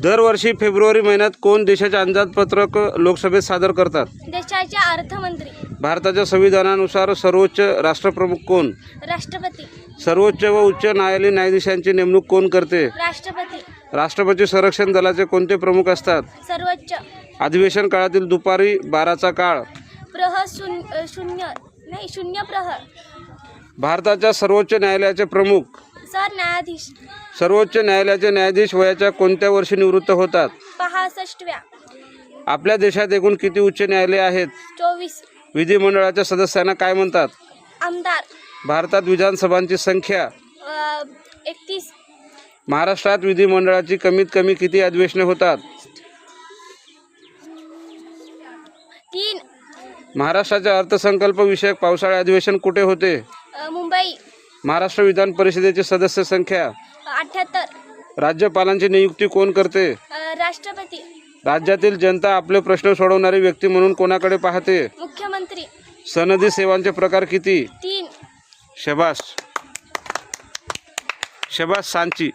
दरवर्षी फेब्रुवारी महिन्यात कोण देशाचे अंदाजपत्रक लोकसभेत सादर करतात? देशाचे अर्थमंत्री. भारताच्या संविधानानुसार सर्वोच्च राष्ट्रप्रमुख कोण? राष्ट्रपती. सर्वोच्च व उच्च न्यायालयीन न्यायाधीशांची नेमणूक कोण करते? राष्ट्रपती. राष्ट्रपती संरक्षण दलाचे कोणते प्रमुख असतात? सर्वोच्च. अधिवेशन काळातील दुपारी 12चा काळ? शून्य प्रहर. भारताच्या सर्वोच्च न्यायालयाचे प्रमुख? सरन्यायाधीश. सर्वोच्च न्यायालयाचे न्यायाधीश वयाच्या कोणत्या वर्षी निवृत्त होतात? 65व्या. आपल्या देशात एकूण किती उच्च न्यायालये आहेत? 24. विधिमंडळाच्या सदस्यांना काय म्हणतात? आमदार. भारतात विधानसभांची संख्या? 31. महाराष्ट्रात विधिमंडळाची कमीत कमी किती अधिवेशने होतात? 3. महाराष्ट्राचे अर्थसंकल्प विषयक पावसाळी अधिवेशन कुठे होते? मुंबई. महाराष्ट्र विधान परिषदेची सदस्य संख्या? 78. राज्यपालांची नियुक्ती कोण करते? राष्ट्रपती. राज्यातील जनता आपले प्रश्न सोडवणारी व्यक्ती म्हणून कोणाकडे पाहते? मुख्यमंत्री. सनदी सेवांचे प्रकार किती? 3. शबास सांची.